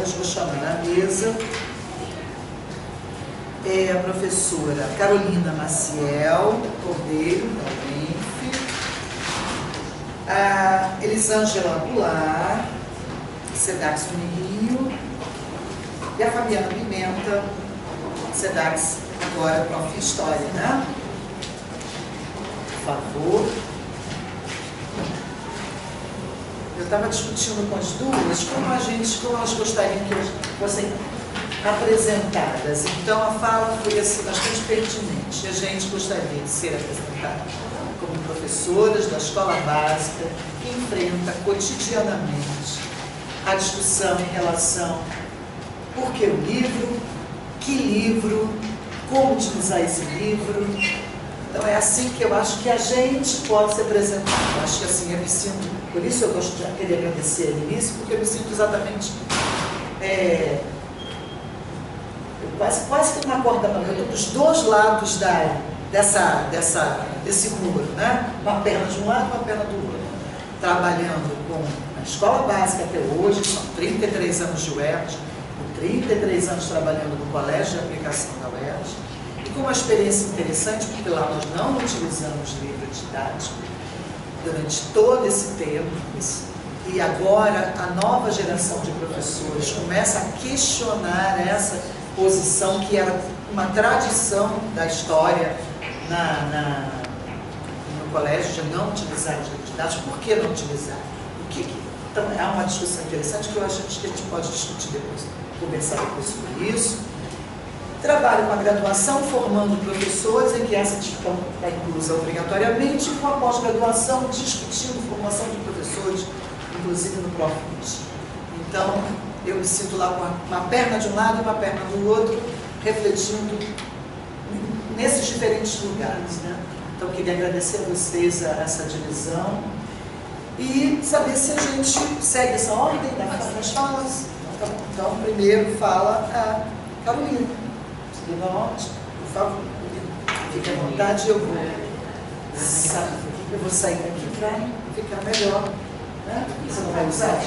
colegas, vou chamar a mesa. É a professora Carolina Maciel Cordeiro, da UENF, a Elisângela Goulart, SEDAX Unirio, e a Fabiana Pimenta, SEDAX, agora Prof. História, né? Por favor. Eu estava discutindo com as duas como elas gostariam que fossem apresentadas. Então a fala foi assim, bastante pertinente. A gente gostaria de ser apresentada como professoras da escola básica que enfrenta cotidianamente a discussão em relação por que o livro, que livro, como utilizar esse livro. Então é assim que eu acho que a gente pode se apresentar. Eu acho que assim, eu me sinto, por isso eu gosto de querer agradecer no início, porque eu me sinto exatamente quase que uma corda para eu estou dos dois lados desse muro, né? Uma perna de um lado e uma perna do outro. Trabalhando com a escola básica até hoje, são 33 anos de UERJ, 33 anos trabalhando no colégio de aplicação da UERJ, e com uma experiência interessante, porque lá nós não utilizamos livro didático durante todo esse tempo, e agora a nova geração de professores começa a questionar essa posição que era uma tradição da história no colégio de não utilizar os livros didáticos. Por que não utilizar? Então é uma discussão interessante que eu acho que a gente pode discutir depois, conversar depois sobre isso. Trabalho com a graduação, formando professores, em que essa discussão está inclusa obrigatoriamente, e com a pós-graduação, discutindo formação de professores, inclusive no Profit. Então, eu me sinto lá com uma perna de um lado e uma perna do outro, refletindo nesses diferentes lugares, né? Então, eu queria agradecer a vocês essa divisão e saber se a gente segue essa ordem das falas. Então, primeiro fala a Carolina. Por favor, fique à vontade, eu vou sair daqui para ficar melhor, né? Você não vai usar?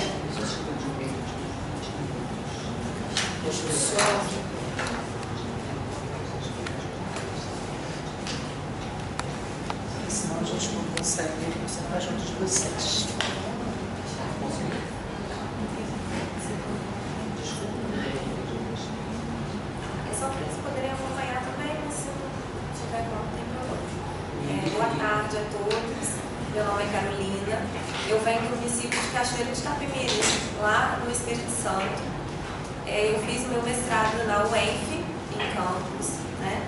Deixa eu só... Senão a gente não consegue funcionar junto de vocês. Boa tarde a todos, meu nome é Carolina, eu venho do município de Cachoeira de Itapemirim, lá no Espírito Santo. Eu fiz meu mestrado na UENF, em Campos, né?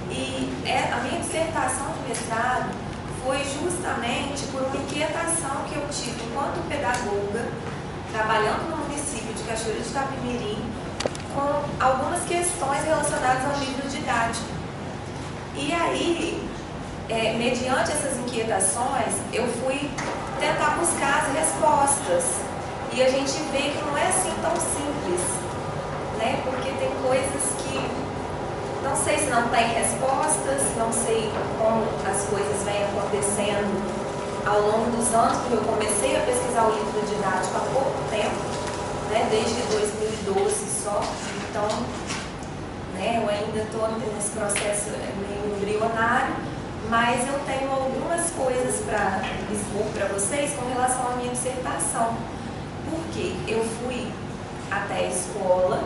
E a minha dissertação de mestrado foi justamente por uma inquietação que eu tive enquanto pedagoga, trabalhando no município de Cachoeira de Itapemirim, com algumas questões relacionadas ao livro didático. E aí, mediante essas inquietações, eu fui tentar buscar as respostas. E a gente vê que não é assim tão simples, né? Porque tem coisas que não sei se não tem respostas, não sei como as coisas vêm acontecendo ao longo dos anos, porque eu comecei a pesquisar o livro didático há pouco tempo, né? Desde 2012 só. Então, né, eu ainda estou nesse processo meio embrionário, mas eu tenho algumas coisas para expor para vocês com relação à minha dissertação. Porque eu fui até a escola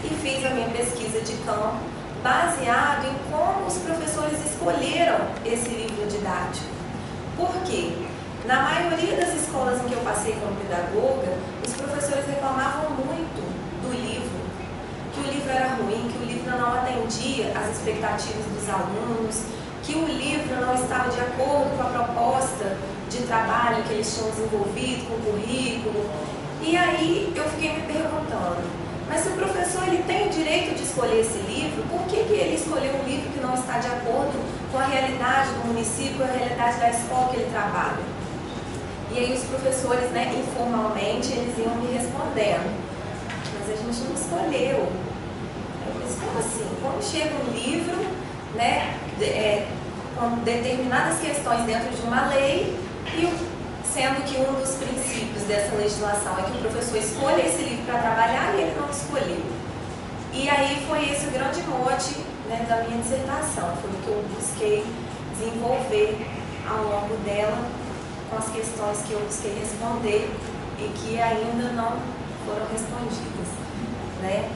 e fiz a minha pesquisa de campo baseado em como os professores escolheram esse livro didático. Por quê? Na maioria das escolas em que eu passei como pedagoga, os professores reclamavam muito do livro, que o livro era ruim, que o livro não atendia às expectativas dos alunos, que o livro não estava de acordo com a proposta de trabalho que eles tinham desenvolvido, com o currículo. E aí eu fiquei me perguntando, mas se o professor ele tem o direito de escolher esse livro, por que ele escolheu um livro que não está de acordo com a realidade do município, com a realidade da escola que ele trabalha? E aí os professores, né, informalmente, eles iam me respondendo, mas a gente não escolheu. Eu disse, como assim? Como chega um livro, né, com determinadas questões dentro de uma lei, e sendo que um dos princípios dessa legislação é que o professor escolha esse livro para trabalhar e ele E aí foi esse o grande mote, né, da minha dissertação, foi o que eu busquei desenvolver ao longo dela, com as questões que eu busquei responder e que ainda não foram respondidas, né?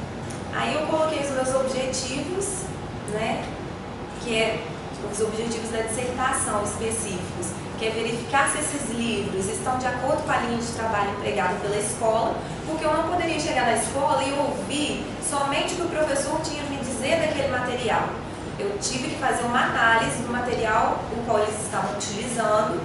Aí eu coloquei os meus objetivos, né, que é os objetivos da dissertação específicos, que é verificar se esses livros estão de acordo com a linha de trabalho empregada pela escola, porque eu não poderia chegar na escola e ouvir somente o que o professor tinha a me dizer daquele material. Eu tive que fazer uma análise do material o qual eles estavam utilizando,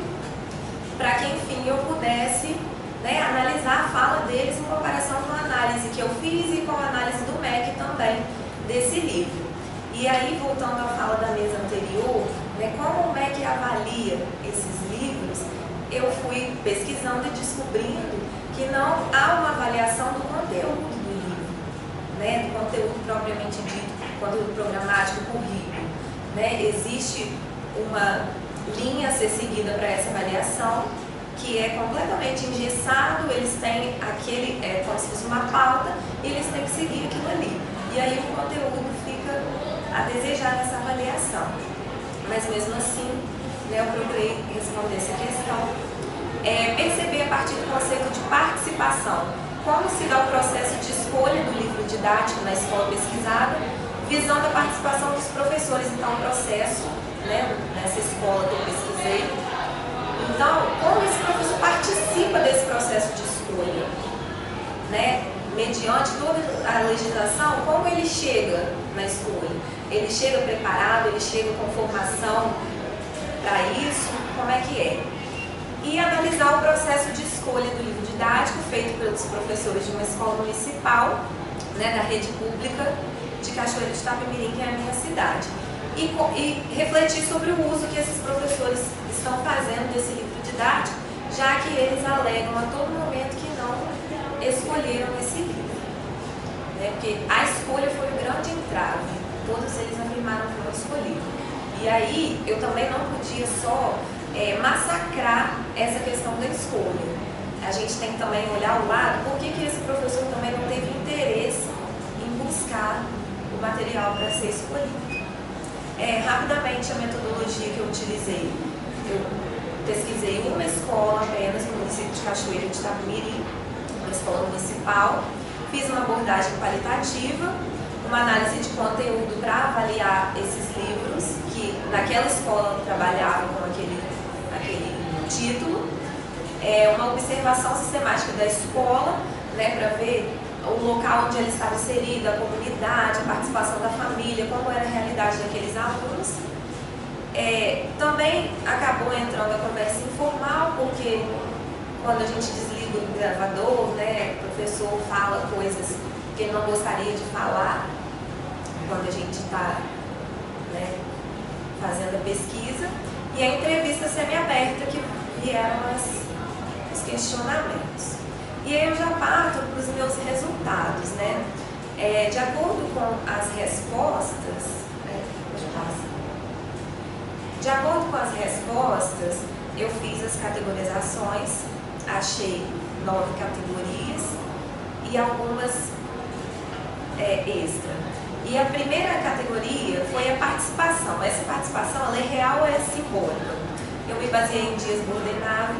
para que, enfim, eu pudesse, né, analisar a fala deles em comparação com a análise que eu fiz e com a análise do MEC também desse livro. E aí, voltando à fala da mesa anterior, né, como o MEC avalia esses livros, eu fui pesquisando e descobrindo que não há uma avaliação do conteúdo do livro, né, do conteúdo propriamente dito, conteúdo programático, currículo, né? Existe uma linha a ser seguida para essa avaliação, que é completamente engessado, eles têm aquele, como se fosse uma pauta, e eles têm que seguir aquilo ali. E aí o conteúdo fica a desejar nessa avaliação. Mas mesmo assim, né, eu procurei responder essa questão. Perceber a partir do conceito de participação, como se dá o processo de escolha do livro didático na escola pesquisada, visando a participação dos professores. Então, o processo, né, nessa escola que eu pesquisei. Então, como esse professor participa desse processo de escolha, né? Mediante toda a legislação, como ele chega na escolha? Ele chega preparado, ele chega com formação para isso? Como é que é? E analisar o processo de escolha do livro didático feito pelos professores de uma escola municipal, né, da rede pública de Cachoeira de Itapemirim, que é a minha cidade. E refletir sobre o uso que esses professores estão fazendo desse livro didático, já que eles alegam a todo momento que não escolheram esse livro, né? Porque a escolha foi o grande entrave, todos eles afirmaram que não escolheram. E aí eu também não podia só massacrar essa questão da escolha. A gente tem que também olhar o lado, por que esse professor também não teve interesse em buscar o material para ser escolhido. Rapidamente, a metodologia que eu utilizei, eu pesquisei uma escola apenas no município de Cachoeira de Itapemirim, uma escola municipal, fiz uma abordagem qualitativa, uma análise de conteúdo para avaliar esses livros, que naquela escola trabalhavam com aquele título, uma observação sistemática da escola, né, para ver o local onde ela estava inserida, a comunidade, a participação da família, como era a realidade daqueles alunos. Também acabou entrando a conversa informal, porque quando a gente desliga o gravador, né, o professor fala coisas que ele não gostaria de falar quando a gente está, né, fazendo a pesquisa, e a entrevista semi-aberta, que vieram os questionamentos. E aí eu já parto para os meus resultados, né? De acordo com as respostas, eu fiz as categorizações, achei 9 categorias e algumas extra. E a primeira categoria foi a participação. Essa participação, ela é real ou é simbólica? Eu me baseei em Dias Bordenave,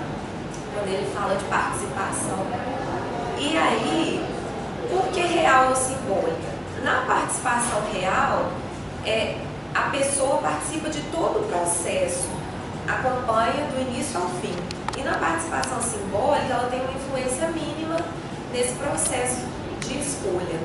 quando ele fala de participação. E aí, por que real ou simbólica? Na participação real, a pessoa participa de todo o processo, acompanha do início ao fim. E na participação simbólica, ela tem uma influência mínima nesse processo de escolha.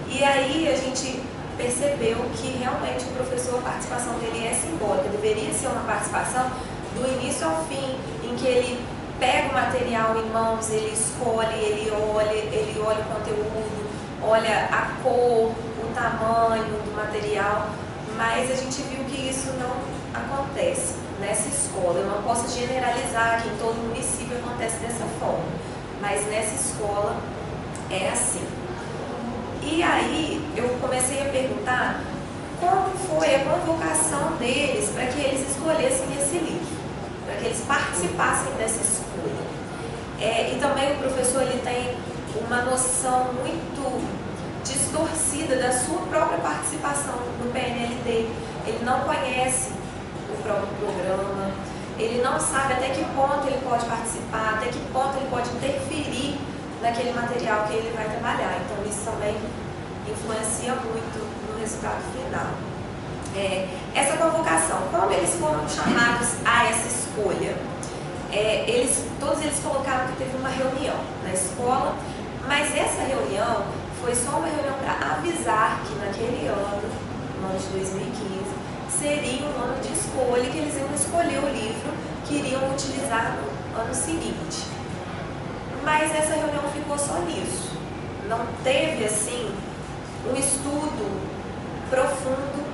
E aí a gente percebeu que realmente o professor, a participação dele é simbólica, deveria ser uma participação do início ao fim, em que ele pega o material em mãos, ele escolhe, ele olha o conteúdo, olha a cor, o tamanho do material, mas a gente viu que isso não acontece nessa escola. Eu não posso generalizar que em todo município acontece dessa forma, mas nessa escola é assim. E aí eu comecei a perguntar como foi a convocação deles para que eles escolhessem esse livro, para que eles participassem dessa escolha. E também o professor ele tem uma noção muito distorcida da sua própria participação no PNLD. Ele não conhece o próprio programa, ele não sabe até que ponto ele pode participar, até que ponto ele pode interferir naquele material que ele vai trabalhar. Então isso também influencia muito no resultado final. Essa convocação, como eles foram chamados a essa escolha? Todos eles colocaram que teve uma reunião na escola, mas essa reunião foi só uma reunião para avisar que naquele ano, no ano de 2015, seria um ano de escolha, que eles iam escolher o livro que iriam utilizar no ano seguinte. Mas essa reunião ficou só nisso. Não teve, assim, um estudo profundo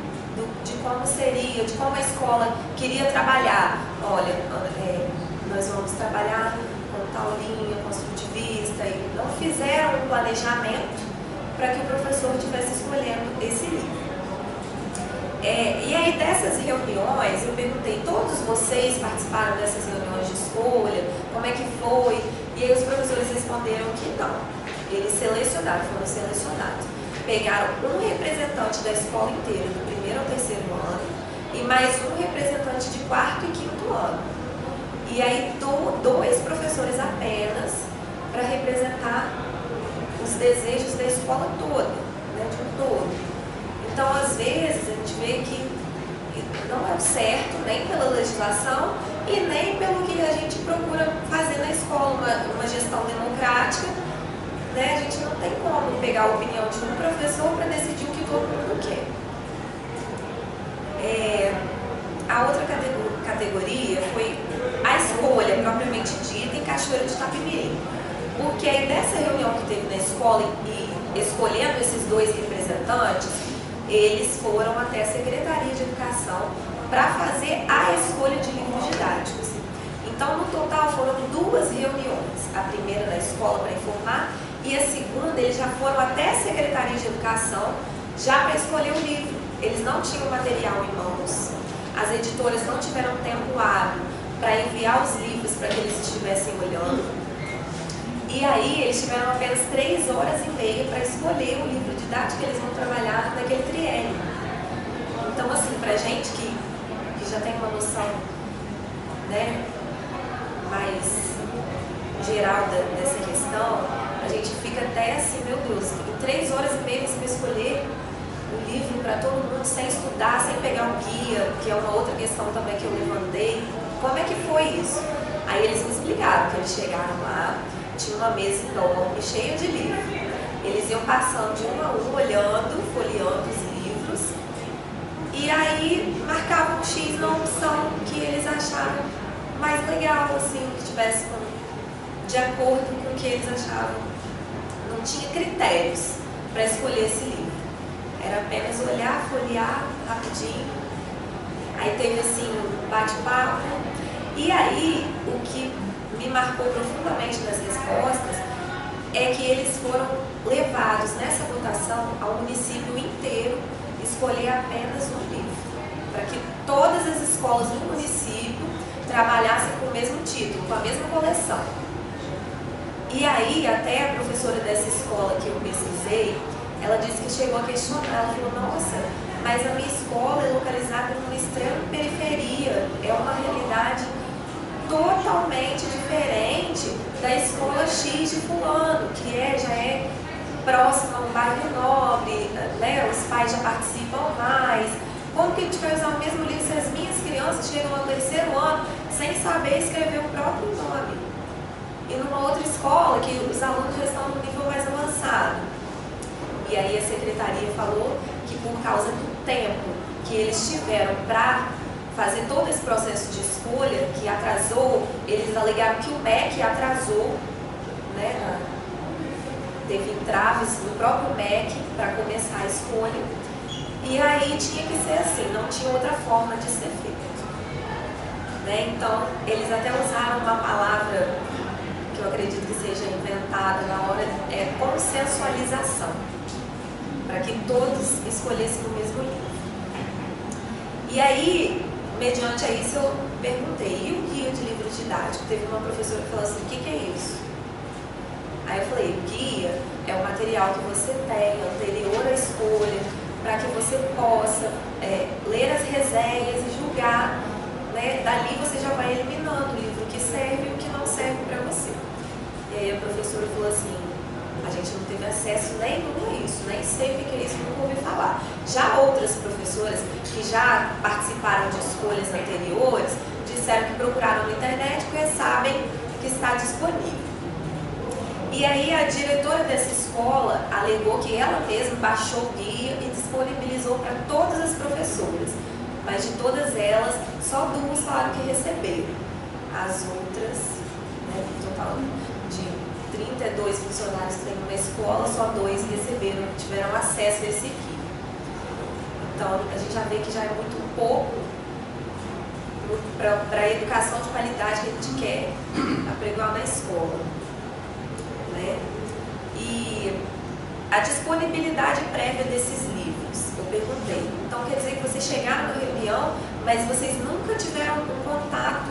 de como seria, de como a escola queria trabalhar. Olha, nós vamos trabalhar com tal linha construtivista, e não fizeram um planejamento para que o professor estivesse escolhendo esse livro. E aí dessas reuniões, eu perguntei, todos vocês participaram dessas reuniões de escolha? Como é que foi? E aí os professores responderam que não. Eles foram selecionados. Pegaram um representante da escola inteira, do primeiro ao terceiro ano, e mais um representante de quarto e quinto ano. E aí dois professores apenas para representar os desejos da escola toda, né, de um todo. Então, às vezes, a gente vê que não é o certo, nem pela legislação e nem pelo que a gente procura fazer na escola, uma gestão democrática, né? A gente não tem como pegar a opinião de um professor para decidir o que todo mundo quer. A outra categoria foi a escolha propriamente dita em Cachoeiro de Itapemirim. Porque aí dessa reunião que teve na escola e escolhendo esses dois representantes, eles foram até a Secretaria de Educação para fazer a escolha de livros didáticos. Então, no total, foram 2 reuniões. A primeira na escola para informar e a segunda, eles já foram até a Secretaria de Educação já para escolher o livro. Eles não tinham material em mãos, as editoras não tiveram tempo hábil para enviar os livros para que eles estivessem olhando. E aí eles tiveram apenas 3 horas e meia para escolher o livro didático que eles vão trabalhar naquele triênio. Então, assim, para gente que já tem uma noção, né, mais geral dessa questão, a gente fica até assim, meu Deus, em 3 horas e meia você vai escolher o livro para todo mundo sem estudar, sem pegar um guia, que é uma outra questão também que eu levantei. Como é que foi isso? Aí eles me explicaram que eles chegaram lá, tinha uma mesa enorme, cheia de livros. Eles iam passando de um a um, olhando, folheando os livros, e aí marcavam um X na opção que eles acharam mais legal, assim, que tivesse de acordo com o que eles achavam. Não tinha critérios para escolher esse livro. Era apenas olhar, folhear rapidinho. Aí teve assim um bate-papo. E aí, o que me marcou profundamente nas respostas é que eles foram levados nessa votação ao município inteiro escolher apenas um livro, para que todas as escolas do município trabalhassem com o mesmo título, com a mesma coleção. E aí, até a professora dessa escola que eu pesquisei, ela disse que chegou a questionar, ela falou, nossa, mas a minha escola é localizada numa extrema periferia, é uma realidade totalmente diferente da escola X de fulano, que já é próxima a um bairro nobre, né? Os pais já participam mais. Como que a gente vai usar o mesmo livro se as minhas crianças chegam ao 3º ano sem saber escrever o próprio nome? E numa outra escola que os alunos já estão no nível mais avançado. E aí a secretaria falou que por causa do tempo que eles tiveram para fazer todo esse processo de escolha, que atrasou, eles alegaram que o MEC atrasou, né, teve entraves no próprio MEC para começar a escolha, e aí tinha que ser assim, não tinha outra forma de ser feito. Né? Então, eles até usaram uma palavra que eu acredito que seja inventada na hora, é consensualização, para que todos escolhessem o mesmo livro. E aí, mediante a isso, eu perguntei, e o guia de livro didático? Teve uma professora que falou assim, o que é isso? Aí eu falei, o guia é o material que você tem anterior à escolha, para que você possa ler as resenhas e julgar, né? Dali você já vai eliminando o livro que serve e o que não serve para você. E aí a professora falou assim, a gente não teve acesso nenhum a isso, nem sei o que é isso, nunca ouvi falar. Já outras professoras que já participaram de escolhas anteriores, disseram que procuraram na internet porque sabem que está disponível. E aí a diretora dessa escola alegou que ela mesma baixou o guia e disponibilizou para todas as professoras. Mas de todas elas, só 2 falaram que receberam. As outras, né, no total de 32 funcionários que tem numa escola, só 2 receberam, tiveram acesso a esse guia. Então a gente já vê que já é muito pouco para a educação de qualidade que a gente quer apregoar na escola. Né? E a disponibilidade prévia desses livros, eu perguntei. Então quer dizer que vocês chegaram na reunião, mas vocês nunca tiveram um contato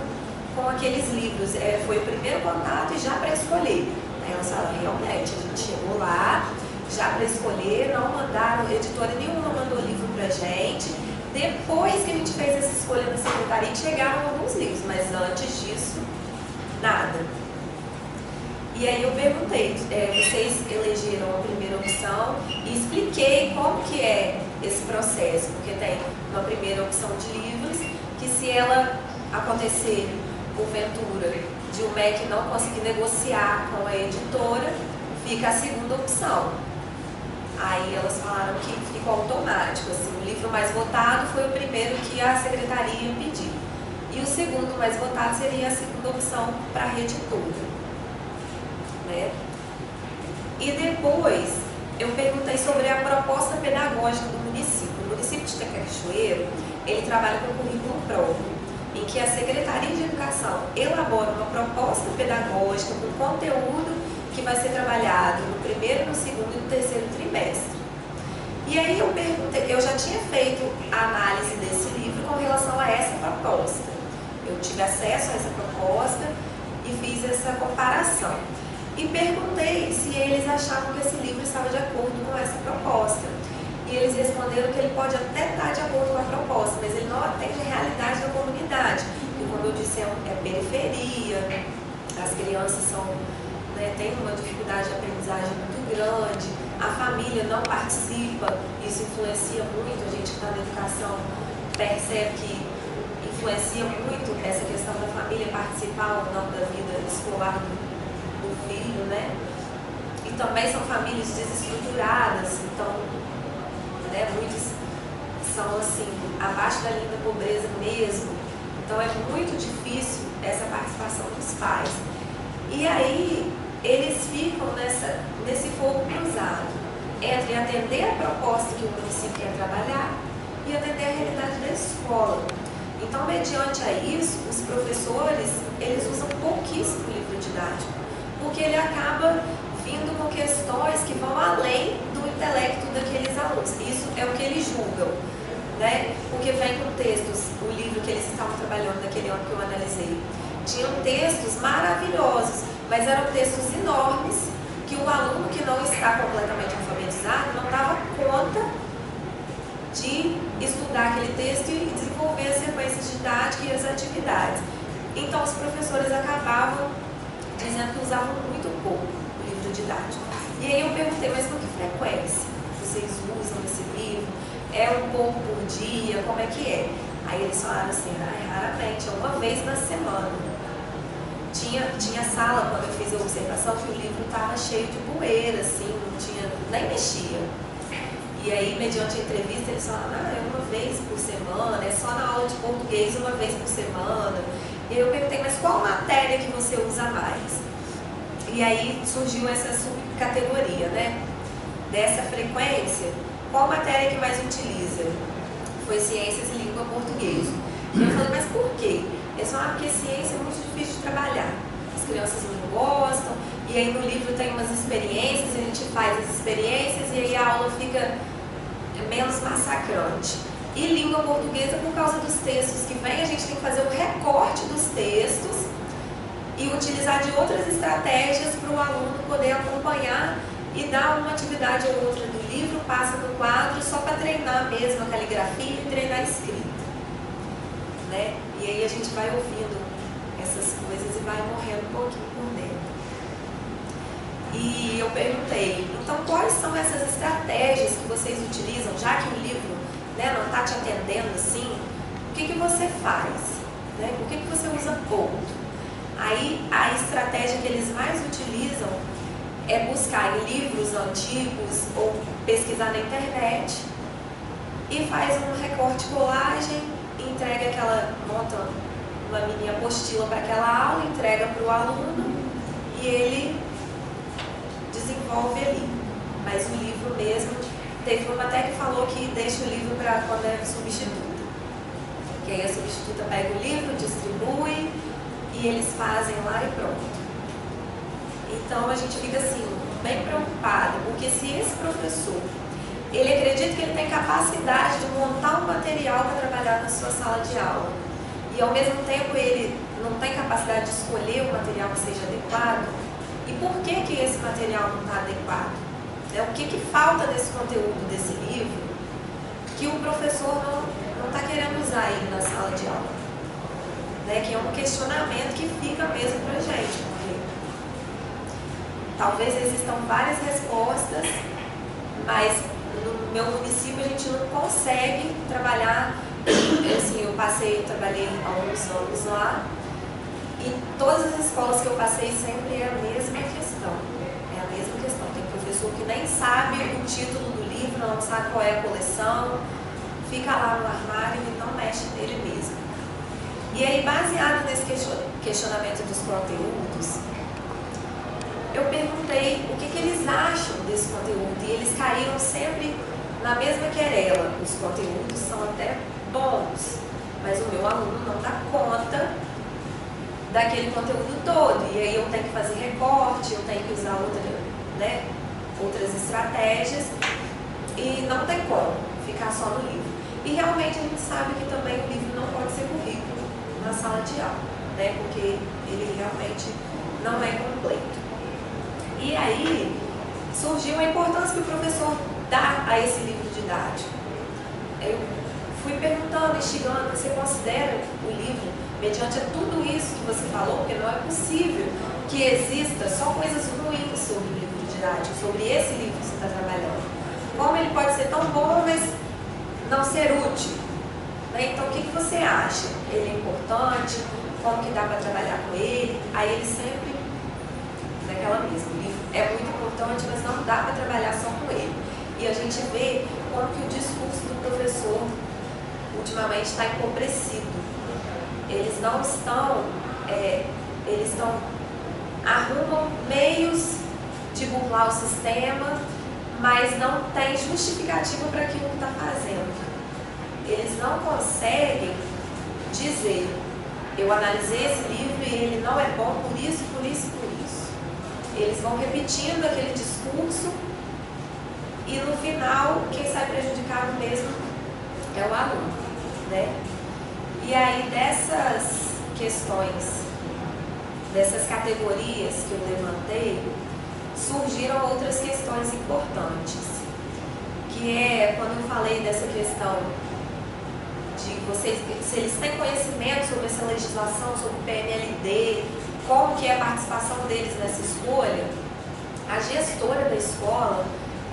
com aqueles livros. Foi o primeiro contato e já para escolher. Aí elas falaram, realmente, a gente chegou lá, já para escolher, não mandaram, editora nenhuma mandou livro pra gente. Depois que a gente fez essa escolha na secretaria, chegaram alguns livros, mas antes disso, nada. E aí eu perguntei, vocês elegeram a primeira opção e expliquei como que é esse processo, porque tem uma primeira opção de livros, que se ela acontecer, porventura, de o MEC não conseguir negociar com a editora, fica a segunda opção. Aí elas falaram que ficou automático, assim, o livro mais votado foi o primeiro que a secretaria pediu. E o segundo mais votado seria a segunda opção para a reeditora. Né? E depois eu perguntei sobre a proposta pedagógica do município. O município de Cachoeiro, ele trabalha com currículo próprio, em que a Secretaria de Educação elabora uma proposta pedagógica com conteúdo que vai ser trabalhado no primeiro, no segundo e no terceiro trimestre. E aí eu perguntei, eu já tinha feito a análise desse livro com relação a essa proposta. Eu tive acesso a essa proposta e fiz essa comparação. E perguntei se eles achavam que esse livro estava de acordo com essa proposta. E eles responderam que ele pode até estar de acordo com a proposta, mas ele não atende a realidade da comunidade. E como eu disse, é periferia, as crianças têm uma dificuldade de aprendizagem muito grande, a família não participa, isso influencia muito, a gente que está na educação percebe que influencia muito essa questão da família participar ou não da vida escolar do filho, né? E também são famílias desestruturadas, então, né, muitos são assim, abaixo da linha da pobreza mesmo, então é muito difícil essa participação dos pais. E aí, eles ficam nesse fogo cruzado, entre atender a proposta que o município quer trabalhar e atender a realidade da escola. Então, mediante a isso, os professores, eles usam pouquíssimo o livro didático, porque ele acaba vindo com questões que vão além do intelecto daqueles alunos. Isso é o que eles julgam, né? Porque vem com textos, o livro que eles estavam trabalhando naquele ano que eu analisei, tinham textos maravilhosos, mas eram textos enormes que o aluno que não está completamente alfabetizado não dava conta de estudar aquele texto e desenvolver as sequências didáticas e as atividades. Então os professores acabavam dizendo que usavam muito pouco o livro didático. E aí eu perguntei, mas com que frequência vocês usam esse livro? É um pouco por dia? Como é que é? Aí eles falaram assim, raramente, é uma vez na semana. Tinha sala, quando eu fiz a observação, que o livro estava cheio de poeira, assim, não tinha, nem mexia. E aí, mediante a entrevista, eles falaram, é uma vez por semana, é só na aula de português uma vez por semana. E aí eu perguntei, mas qual matéria que você usa mais? E aí surgiu essa subcategoria, né? Dessa frequência, qual matéria que mais utiliza? Foi ciências e língua portuguesa. E eu falei, mas por quê? Eles falaram que ciência é muito difícil de trabalhar. As crianças não gostam, e aí no livro tem umas experiências, a gente faz as experiências e aí a aula fica menos massacrante. E língua portuguesa, por causa dos textos que vem, a gente tem que fazer o recorte dos textos e utilizar de outras estratégias para o aluno poder acompanhar e dar uma atividade ou outra do livro, passa no quadro só para treinar treinar mesmo a caligrafia e treinar a escrita, né? E aí a gente vai ouvindo essas coisas e vai morrendo um pouquinho por dentro. E eu perguntei, então quais são essas estratégias que vocês utilizam, já que o livro, né, não está te atendendo assim, o que você faz? Né? Por que você usa ponto? Aí a estratégia que eles mais utilizam é buscar em livros antigos ou pesquisar na internet e faz um recorte colagem, entrega monta uma mini apostila para aquela aula, entrega para o aluno e ele desenvolve ali. Mas o livro mesmo, teve uma até que falou que deixa o livro para quando é substituta. Que aí a substituta pega o livro, distribui e eles fazem lá e pronto. Então a gente fica assim, bem preocupado, porque se esse professor, ele acredita que ele tem capacidade de montar um material para trabalhar na sua sala de aula, e ao mesmo tempo ele não tem capacidade de escolher o material que seja adequado, e por que esse material não está adequado? O que falta desse conteúdo desse livro que o professor não está querendo usar ele na sala de aula? Que é um questionamento que fica mesmo para a gente, porque talvez existam várias respostas, mas no meu município a gente não consegue trabalhar. Assim, eu trabalhei há uns anos lá, e todas as escolas que eu passei sempre é a mesma questão. É a mesma questão. Tem professor que nem sabe o título do livro, não sabe qual é a coleção, fica lá no armário e não mexe nele mesmo. E aí, baseado nesse questionamento dos conteúdos, eu perguntei o que eles acham desse conteúdo, e eles caíram sempre na mesma querela. Os conteúdos são até bons, mas o meu aluno não dá conta daquele conteúdo todo, e aí eu tenho que fazer recorte, eu tenho que usar outras estratégias, e não tem como ficar só no livro. E realmente a gente sabe que também o livro não pode ser currículo na sala de aula, porque ele realmente não é completo. E aí surgiu a importância que o professor dá a esse livro didático. Eu fui perguntando, instigando, você considera o livro, mediante tudo isso que você falou, porque não é possível que exista só coisas ruins sobre o livro didático, sobre esse livro que você está trabalhando. Como ele pode ser tão bom, mas não ser útil? Então, o que você acha? Ele é importante? Como que dá para trabalhar com ele? Aí ele sempre, naquela mesma, o livro é muito importante, mas não dá para trabalhar só com ele. E a gente vê como que o discurso do professor ultimamente está empobrecido. Eles não estão, arrumam meios de burlar o sistema, mas não tem justificativa para aquilo que está fazendo. Eles não conseguem dizer, eu analisei esse livro e ele não é bom por isso, por isso, por isso. Eles vão repetindo aquele discurso e no final quem sai prejudicado mesmo é o aluno, E aí dessas questões, dessas categorias que eu levantei, surgiram outras questões importantes, que é quando eu falei dessa questão de vocês, se eles têm conhecimento sobre essa legislação, sobre o PNLD, como que é a participação deles nessa escolha, a gestora da escola,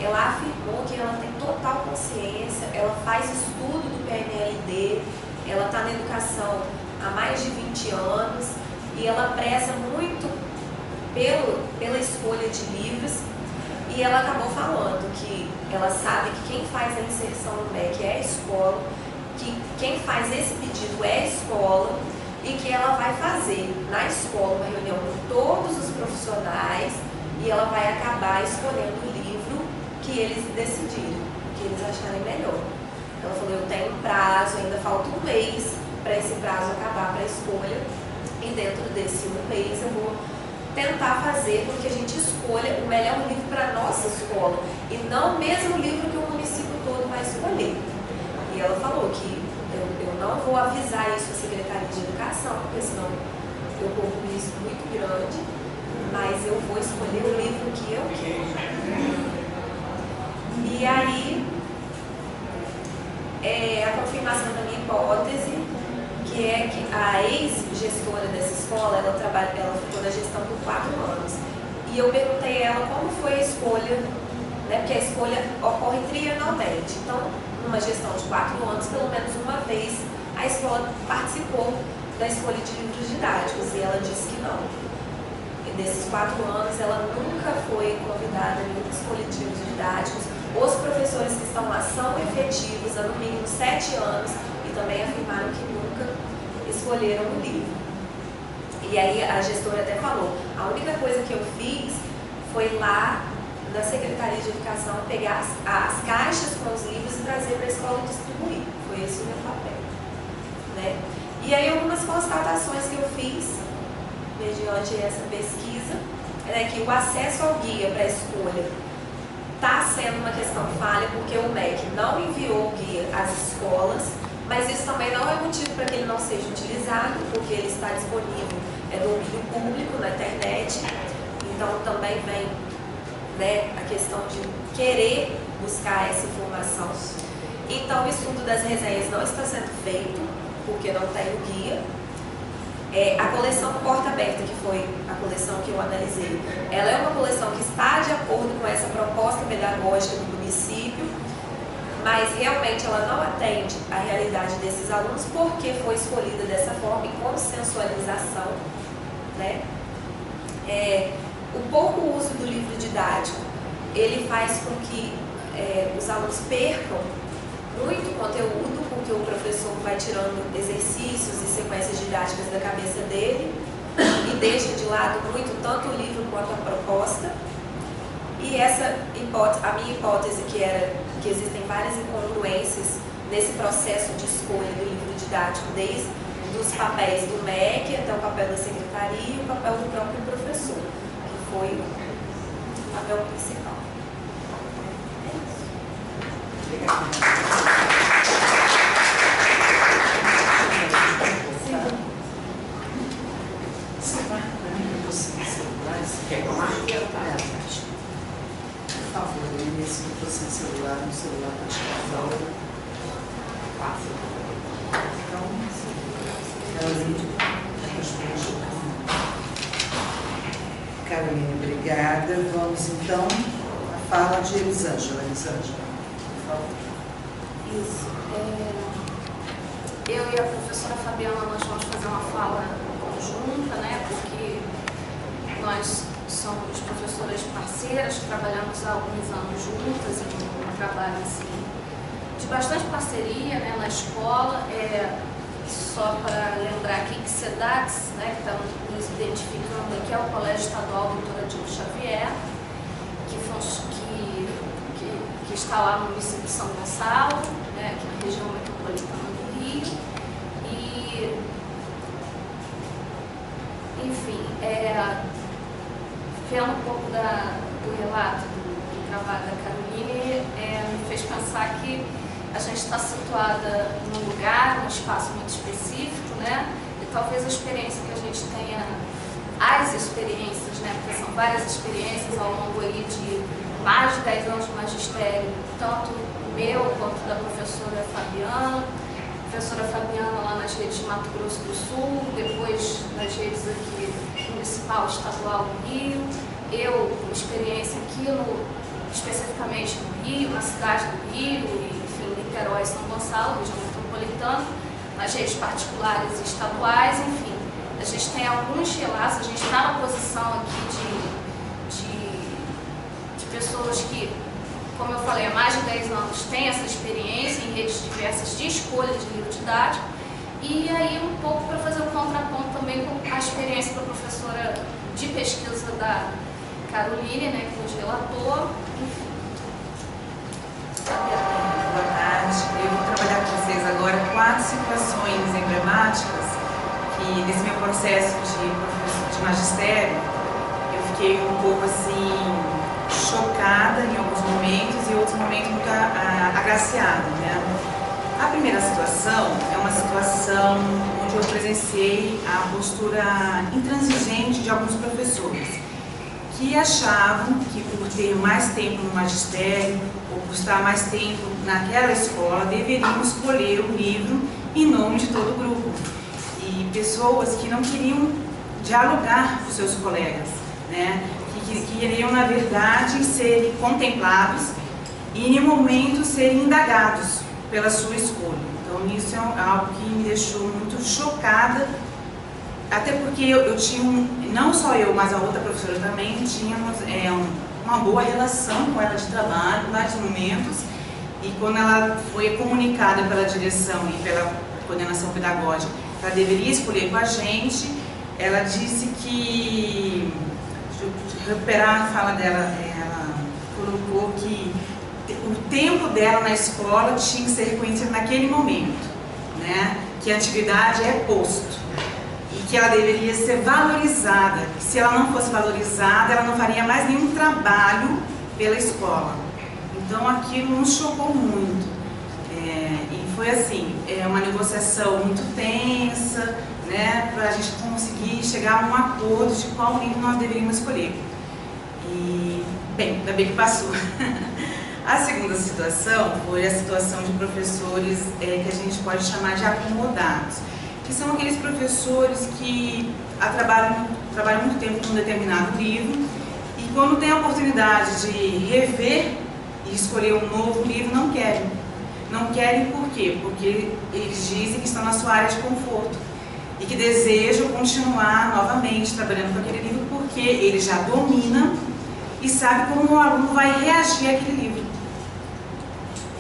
ela afirmou que ela tem total consciência, ela faz estudo do PNLD, ela está na educação há mais de 20 anos e ela preza muito pela escolha de livros, e ela acabou falando que ela sabe que quem faz a inserção no MEC é a escola, que quem faz esse pedido é a escola, e que ela vai fazer na escola uma reunião com todos os profissionais e ela vai acabar escolhendo o livro que eles decidirem, que eles acharem melhor. Ela falou, eu tenho um prazo, ainda falta um mês para esse prazo acabar para a escolha, e dentro desse um mês eu vou tentar fazer com que a gente escolha o melhor livro para a nossa escola, e não o mesmo livro que o município todo vai escolher. E ela falou que eu não vou avisar isso à Secretaria de Educação, porque senão eu corro um risco muito grande, mas eu vou escolher o livro que eu quero. E aí, é a confirmação da minha hipótese, que é que a ex-gestora dessa escola, ela ficou na gestão por 4 anos. E eu perguntei a ela como foi a escolha, né, porque a escolha ocorre trianualmente. Então, numa gestão de 4 anos, pelo menos uma vez, a escola participou da escolha de livros didáticos, e ela disse que não. E nesses 4 anos, ela nunca foi convidada a nenhuma escolha de livros didáticos. Os professores que estão lá são efetivos há no mínimo 7 anos e também afirmaram que nunca escolheram o livro. E aí a gestora até falou, a única coisa que eu fiz foi lá na Secretaria de Educação pegar as caixas com os livros e trazer para a escola distribuir. Foi esse o meu papel, né? E aí algumas constatações que eu fiz mediante essa pesquisa é que o acesso ao guia para a escolha está sendo uma questão falha, porque o MEC não enviou o guia às escolas, mas isso também não é motivo para que ele não seja utilizado, porque ele está disponível no domínio público, na internet. Então também vem, né, a questão de querer buscar essa informação. Então o estudo das resenhas não está sendo feito, porque não tem o guia. A coleção Porta Aberta, que foi a coleção que eu analisei, ela é uma coleção que está de acordo com essa proposta pedagógica do município, mas realmente ela não atende à realidade desses alunos, porque foi escolhida dessa forma, em consensualização, né? O pouco uso do livro didático, ele faz com que os alunos percam muito conteúdo, porque o professor vai tirando exercícios e sequências didáticas da cabeça dele e deixa de lado muito tanto o livro quanto a proposta. E a minha hipótese, que era que existem várias incongruências nesse processo de escolha do livro didático, desde os papéis do MEC até o papel da secretaria e o papel do próprio professor, que foi o papel principal. É isso. Obrigada. Quer tomar? Por favor, se não for sem celular, no celular para tirar a aula. Passa. Então, Carolina, obrigada. Vamos então à fala de Elisângela. Elisângela, por favor. Isso. Eu e a professora Fabiana, nós vamos fazer uma fala conjunta, né? Porque nós somos professoras parceiras, trabalhamos há alguns anos juntas em um trabalho assim, de bastante parceria, né, na escola. Só para lembrar aqui que SEDAX, né, que está nos identificando aqui, é o Colégio Estadual Doutora Dilma Xavier, que está lá no município de São Gonçalo, né, aqui na região metropolitana do Rio. E, enfim, vendo um pouco do relato do trabalho da Caroline, me fez pensar que a gente está situada num lugar, num espaço muito específico, né? E talvez a experiência que a gente tenha, as experiências, né? Porque são várias experiências ao longo aí de mais de 10 anos de magistério, tanto o meu quanto da professora Fabiana. Professora Fabiana lá nas redes de Mato Grosso do Sul, depois nas redes aqui municipal, estadual do Rio. Eu, com experiência aqui, especificamente no Rio, na cidade do Rio, enfim, Niterói e São Gonçalo, região metropolitana, nas redes particulares e estaduais, enfim. A gente tem alguns relatos, a gente está na posição aqui de pessoas que, como eu falei, há mais de 10 anos têm essa experiência em redes diversas de escolha de livro didático. E aí um pouco para fazer um contraponto também com a experiência da professora de pesquisa da Caroline, né, que nos relatou. Enfim. Boa tarde. Eu vou trabalhar com vocês agora 4 situações emblemáticas que, nesse meu processo de magistério, eu fiquei um pouco assim chocada em alguns momentos e em outros momentos muito agraciada, né? A primeira situação é uma situação onde eu presenciei a postura intransigente de alguns professores que achavam que, por ter mais tempo no magistério ou por estar mais tempo naquela escola, deveriam escolher um livro em nome de todo o grupo. E pessoas que não queriam dialogar com seus colegas, né? Que queriam, na verdade, serem contemplados e, em nenhum momento, serem indagados pela sua escolha. Então, isso é algo que me deixou muito chocada, até porque eu tinha, não só eu, mas a outra professora também, tínhamos uma boa relação com ela de trabalho, em vários momentos, e quando ela foi comunicada pela direção e pela coordenação pedagógica, ela deveria escolher com a gente, ela disse que, deixa eu recuperar a fala dela, ela colocou que o tempo dela na escola tinha que ser reconhecido naquele momento, né? Que a atividade é posto e que ela deveria ser valorizada. Se ela não fosse valorizada, ela não faria mais nenhum trabalho pela escola. Então aquilo nos chocou muito. E foi assim, uma negociação muito tensa, né? Para a gente conseguir chegar a um acordo de qual livro nós deveríamos escolher. E, bem, ainda bem que passou. A segunda situação foi a situação de professores que a gente pode chamar de acomodados, que são aqueles professores que trabalham muito tempo com um determinado livro e quando tem a oportunidade de rever e escolher um novo livro, não querem. Não querem por quê? Porque eles dizem que estão na sua área de conforto e que desejam continuar novamente trabalhando com aquele livro porque ele já domina e sabe como o aluno vai reagir àquele livro.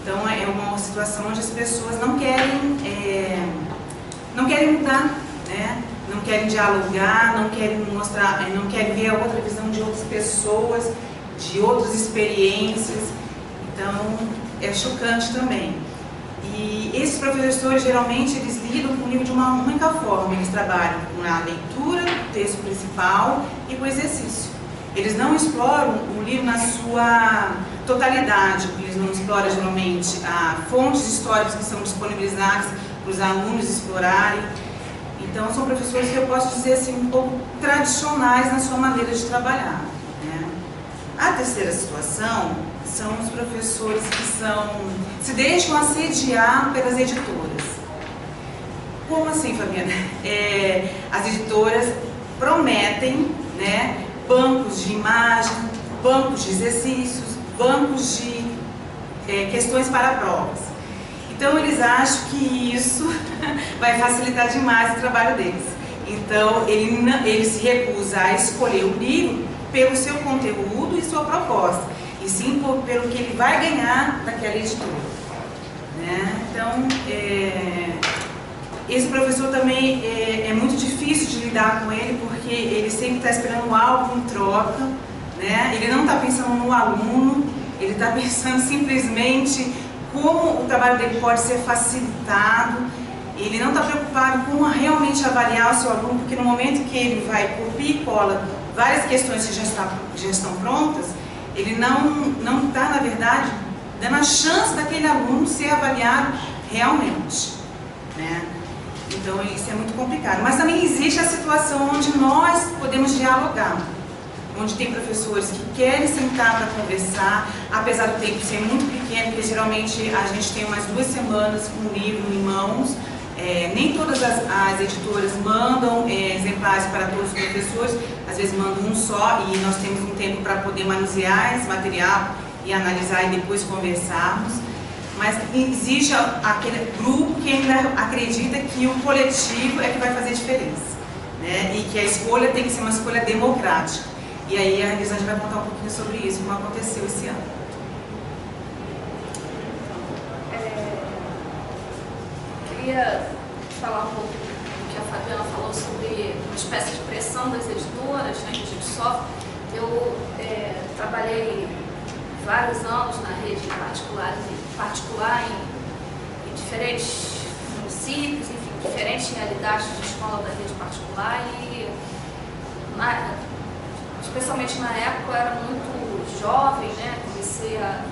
Então é uma situação onde as pessoas não querem mudar, né? Não querem dialogar, não querem mostrar, não querem ver a outra visão de outras pessoas, de outras experiências. Então é chocante também. E esses professores geralmente eles lidam com o livro de uma única forma, eles trabalham com a leitura do texto principal e com o exercício. Eles não exploram o livro na sua totalidade, eles não exploram geralmente fontes históricas que são disponibilizadas para os alunos explorarem. Então são professores que eu posso dizer assim, um pouco tradicionais na sua maneira de trabalhar, né? A terceira situação são os professores que se deixam assediar pelas editoras. Como assim, Fabiana? As editoras prometem, né, bancos de imagem, bancos de exercícios, bancos de questões para provas. Então eles acham que isso vai facilitar demais o trabalho deles. Então ele se recusa a escolher o livro pelo seu conteúdo e sua proposta, e sim pelo que ele vai ganhar daquela editora, né? Então esse professor também é muito difícil de lidar com ele, porque ele sempre está esperando algo em troca, né? Ele não está pensando no aluno, ele está pensando simplesmente como o trabalho dele pode ser facilitado. Ele não está preocupado com realmente avaliar o seu aluno, porque no momento que ele vai copiar e cola várias questões que já estão prontas, ele não está, na verdade, dando a chance daquele aluno ser avaliado realmente, né? Então isso é muito complicado. Mas também existe a situação onde nós podemos dialogar, onde tem professores que querem sentar para conversar, apesar do tempo ser muito pequeno, porque geralmente a gente tem umas 2 semanas com o livro em mãos. Nem todas as editoras mandam exemplares para todos os professores, às vezes mandam um só e nós temos um tempo para poder manusear esse material e analisar e depois conversarmos. Mas existe aquele grupo que ainda acredita que o coletivo é que vai fazer diferença, né? E que a escolha tem que ser uma escolha democrática. E aí a Elisângela vai contar um pouquinho sobre isso, como aconteceu esse ano. Queria falar um pouco do que a Fabiana falou sobre uma espécie de pressão das editoras, né, que a gente sofre. Eu trabalhei vários anos na rede particular em diferentes municípios, enfim, diferentes realidades de escola da rede particular e, especialmente na época, eu era muito jovem, né, comecei a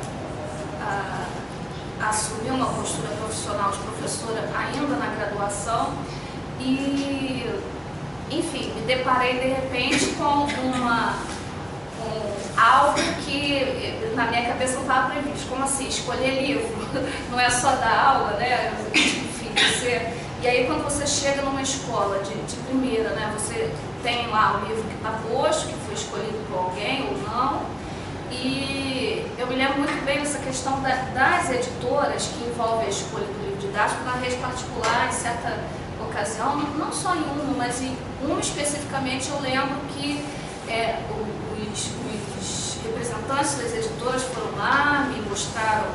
assumir uma postura profissional de professora ainda na graduação e, enfim, me deparei de repente com algo que na minha cabeça não estava previsto. Como assim? Escolher livro não é só dar aula, né? Enfim, você... E aí quando você chega numa escola de primeira, né? Você tem lá o livro que está posto, que foi escolhido por alguém ou não. E eu me lembro muito bem dessa questão das editoras que envolve a escolha do livro didático na rede particular, em certa ocasião, não só em uma, mas em uma especificamente eu lembro que os representantes das editoras foram lá, me mostraram,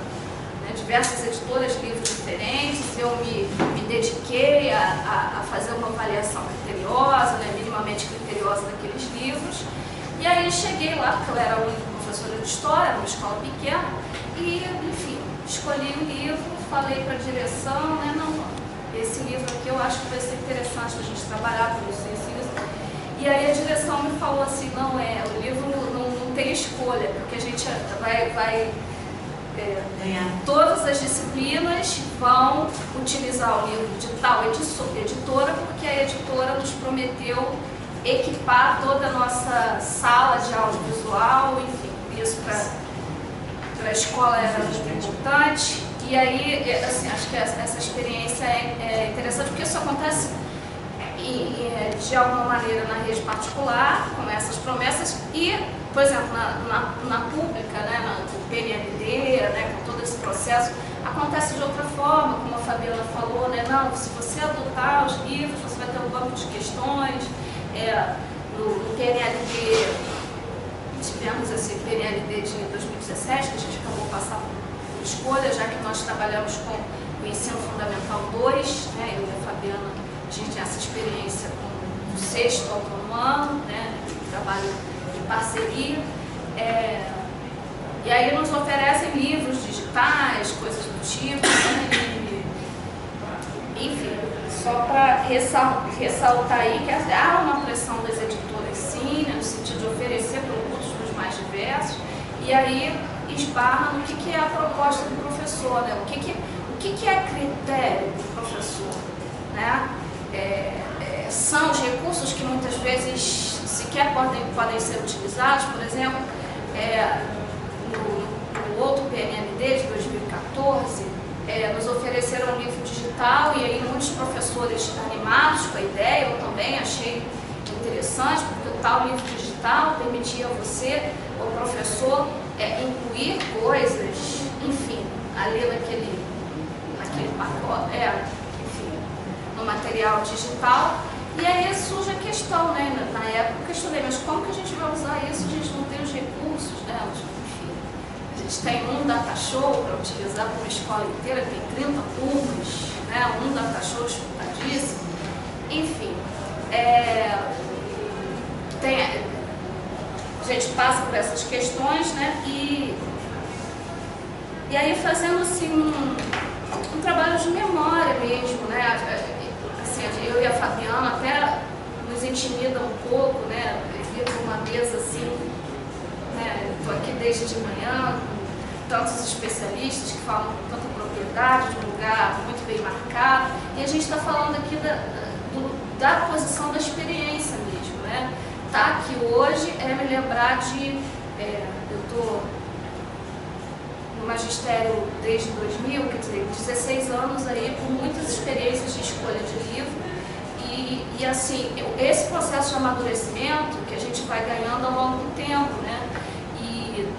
né, diversas editoras, livros diferentes, eu me dediquei a fazer uma avaliação criteriosa, né, minimamente criteriosa daqueles livros, e aí cheguei lá, porque eu era a única professora de história, numa escola pequena, e, enfim, escolhi um livro, falei para a direção, né, não, esse livro aqui eu acho que vai ser interessante a gente trabalhar com isso. E aí a direção me falou assim, não o livro não tem escolha, porque a gente vai todas as disciplinas vão utilizar o livro de tal editora, porque a editora nos prometeu equipar toda a nossa sala de audiovisual, enfim, isso para a escola era muito importante. E aí, assim, acho que essa experiência é interessante, porque isso acontece de alguma maneira na rede particular, com essas promessas, e, por exemplo, na pública, né, no PNLD, né, com todo esse processo, acontece de outra forma, como a Fabiana falou, né, não, se você adotar os livros, você vai ter um banco de questões, no PNLD, tivemos esse PNLD de 2017, que a gente acabou passando por escolha, já que nós trabalhamos com o ensino fundamental 2, né, eu e a Fabiana, a gente tem essa experiência com o 6º ao 9º ano, né, trabalho em parceria, e aí nos oferecem livros digitais, coisas do tipo, né, enfim, só para ressaltar aí que há uma pressão das editoras sim, né, no sentido de oferecer produtos dos mais diversos, e aí esbarra no que é a proposta do professor, né, o que é critério do professor, né? São os recursos que muitas vezes sequer podem ser utilizados, por exemplo, no outro PNLD de 2014, nos ofereceram um livro digital e aí muitos professores animados com a ideia, eu também achei interessante, porque o tal livro digital permitia a você, o professor, incluir coisas, enfim, ali naquele pacote, enfim, no material digital. E aí surge a questão, né? Na época eu questionei, mas como que a gente vai usar isso? A gente não tem os recursos, né? Enfim, a gente tem um data show para utilizar para uma escola inteira, tem 30 turmas, né? Um data show disputadíssimo. Enfim, a gente passa por essas questões, né? E aí fazendo assim um trabalho de memória mesmo, né? Assim, eu e a Fabiana até nos intimida um pouco, né? Eu vi uma mesa assim, né? Estou aqui desde de manhã, com tantos especialistas que falam com tanta propriedade, de um lugar muito bem marcado, e a gente está falando aqui da posição da experiência mesmo, né? Tá aqui hoje me lembrar de... eu estou no magistério desde 2000, quer dizer, 16 anos aí, com muitas experiências de escolha de livro, e assim, esse processo de amadurecimento que a gente vai ganhando ao longo do tempo, né? E,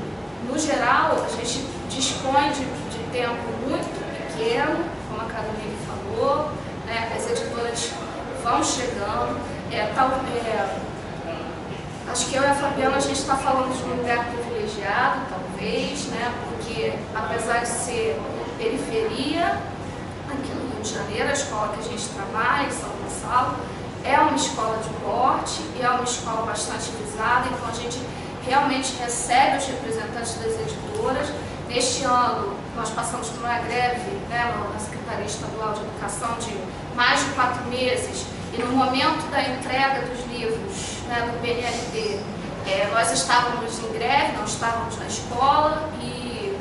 no geral, a gente dispõe de tempo muito pequeno, como a Caroline falou, né? As editoras vão chegando, acho que eu e a Fabiana, a gente está falando de um lugar privilegiado, talvez, né? Porque, apesar de ser periferia, aqui no Rio de Janeiro, a escola que a gente trabalha, em São Gonçalo, é uma escola de porte e é uma escola bastante visada, então a gente realmente recebe os representantes das editoras. Neste ano, nós passamos por uma greve, né, na Secretaria Estadual de Educação de mais de 4 meses, e no momento da entrega dos livros, né, do PNLD, nós estávamos em greve, não estávamos na escola, e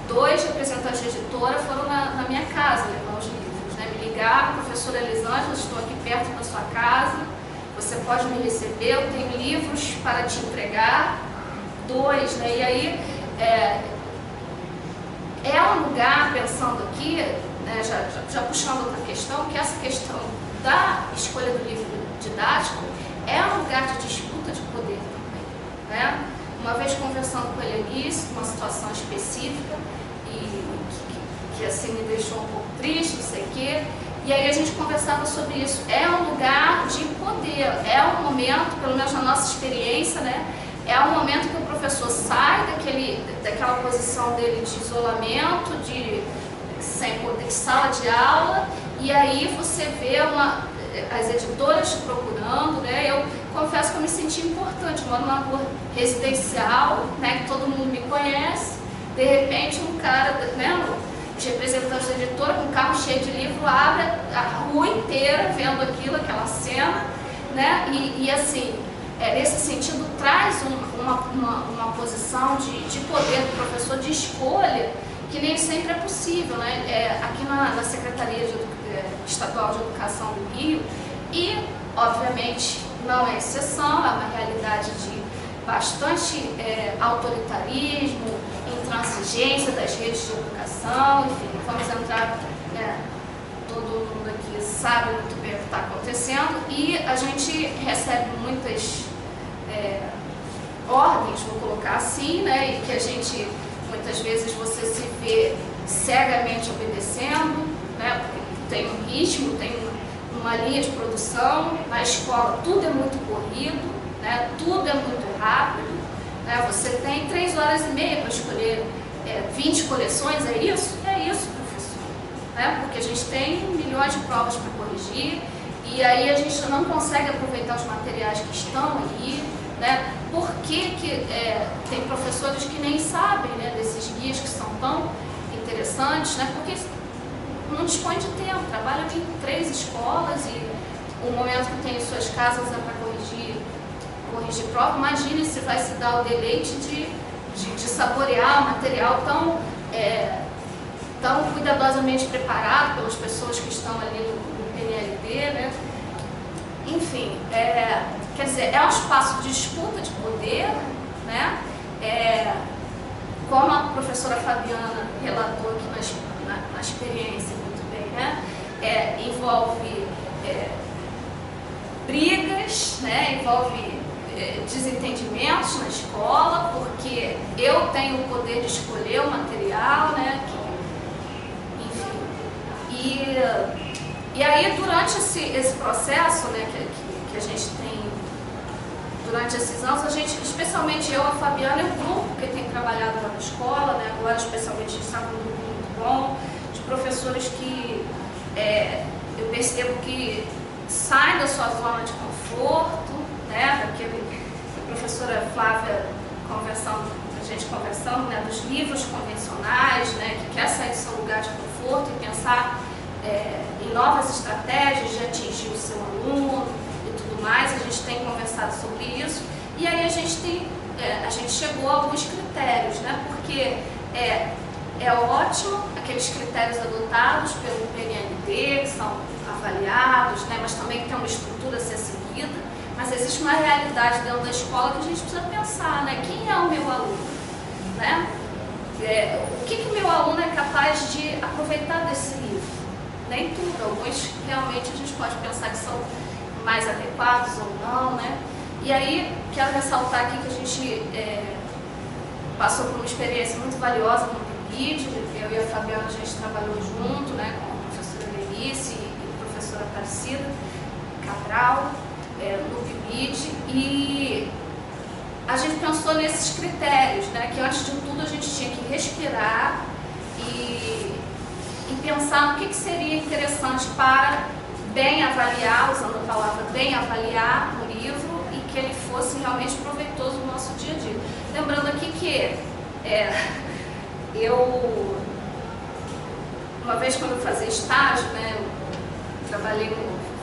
2 representantes da editora foram na minha casa levar os livros, né? Me ligaram, professora Elisângela, estou aqui perto da sua casa, você pode me receber, eu tenho livros para te entregar, 2, né? E aí é um lugar, pensando aqui, né, já puxando outra questão, que essa questão da escolha do livro didático é um lugar de disputa de poder também, né? Uma vez conversando com ele Elice, uma situação específica, e que assim me deixou um pouco triste, não sei o quê, e aí a gente conversava sobre isso. É um lugar de poder, é um momento, pelo menos na nossa experiência, né? É um momento que o professor sai daquela posição dele de isolamento, sem poder, de sala de aula, e aí você vê as editoras te procurando, né? Eu confesso que eu me senti importante, moro numa rua residencial, né, que todo mundo me conhece, de repente um cara, né, os representantes da editora com um carro cheio de livro abre a rua inteira vendo aquela cena, né, e assim, nesse sentido traz uma posição de poder do professor, de escolha, que nem sempre é possível, né? Aqui na Secretaria Estadual de Educação do Rio, e obviamente não é exceção, é uma realidade de bastante autoritarismo, intransigência das redes de educação, enfim, vamos entrar, né, todo mundo aqui sabe muito bem o que está acontecendo, e a gente recebe muitas ordens, vou colocar assim, né, e que a gente, muitas vezes você se vê cegamente obedecendo, né, porque tem um ritmo, tem uma linha de produção, na escola tudo é muito corrido, né, tudo é muito rápido, né, você tem 3 horas e meia para escolher 20 coleções, é isso? É isso, professor, né, porque a gente tem milhões de provas para corrigir, e aí a gente não consegue aproveitar os materiais que estão aí, né, porque tem professores que nem sabem, né, desses guias que são tão interessantes, né, porque não dispõe de tempo, trabalha em 3 escolas e o momento que tem em suas casas é para corrigir prova. Imagine se vai se dar o deleite de saborear o material tão cuidadosamente preparado pelas pessoas que estão ali no PNLD, né? Enfim, quer dizer, é um espaço de disputa de poder, né? Como a professora Fabiana relatou aqui na experiência muito bem, né? Envolve brigas, né? Envolve desentendimentos na escola, porque eu tenho o poder de escolher o material, né? Enfim, e aí durante esse processo, né, que a gente tem durante esses anos, a gente, especialmente eu, a Fabiana e o grupo que tem trabalhado lá na escola, né, agora especialmente a gente está com um grupo muito bom, de professores que eu percebo que saem da sua zona de conforto, né, a professora Flávia a gente conversando, né, dos livros convencionais, né, que quer sair do seu lugar de conforto e pensar em novas estratégias de atingir o seu aluno e tudo mais. A gente tem conversado sobre isso, e aí a gente chegou a alguns critérios, né, porque é ótimo aqueles critérios adotados pelo PNLD, que são avaliados, né, mas também tem uma estrutura a ser seguida, mas existe uma realidade dentro da escola que a gente precisa pensar, né, quem é o meu aluno, né, o que o meu aluno é capaz de aproveitar desse livro. Nem tudo, alguns realmente a gente pode pensar que são mais adequados ou não, né? E aí, quero ressaltar aqui que a gente passou por uma experiência muito valiosa no PIBID. Eu e a Fabiana, a gente trabalhou junto, né, com a professora Elice e a professora Aparecida Cabral, no PIBID, e a gente pensou nesses critérios, né, que antes de tudo a gente tinha que respirar e pensar no que seria interessante para bem avaliar, usando a palavra bem avaliar o livro, e que ele fosse realmente proveitoso no nosso dia a dia. Lembrando aqui que uma vez quando eu fazia estágio, né, eu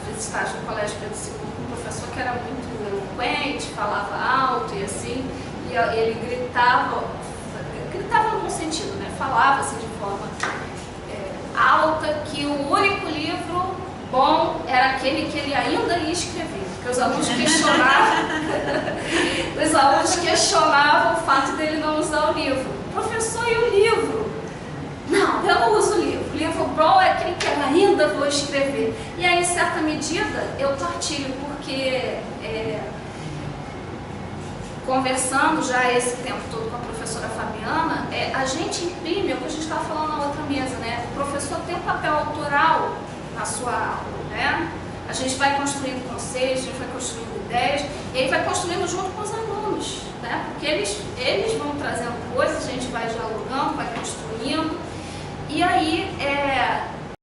fiz estágio no Colégio Pedro II, com um professor que era muito eloquente, falava alto e assim, e ele gritava no bom sentido, né, falava assim de forma alta, que o único livro bom era aquele que ele ainda ia escrever. Porque os alunos questionavam o fato dele não usar o livro. Professor, e o livro? Não, eu não uso o livro. O livro bom é aquele que eu ainda vou escrever. E aí, em certa medida, eu partilho, porque conversando já esse tempo todo com a professora Fabiana, a gente imprime, é o que a gente estava falando na outra mesa, né? O professor tem um papel autoral na sua aula, né? A gente vai construindo conceitos, a gente vai construindo ideias, e aí vai construindo junto com os alunos, né? Porque eles vão trazendo coisas, a gente vai dialogando, vai construindo, e aí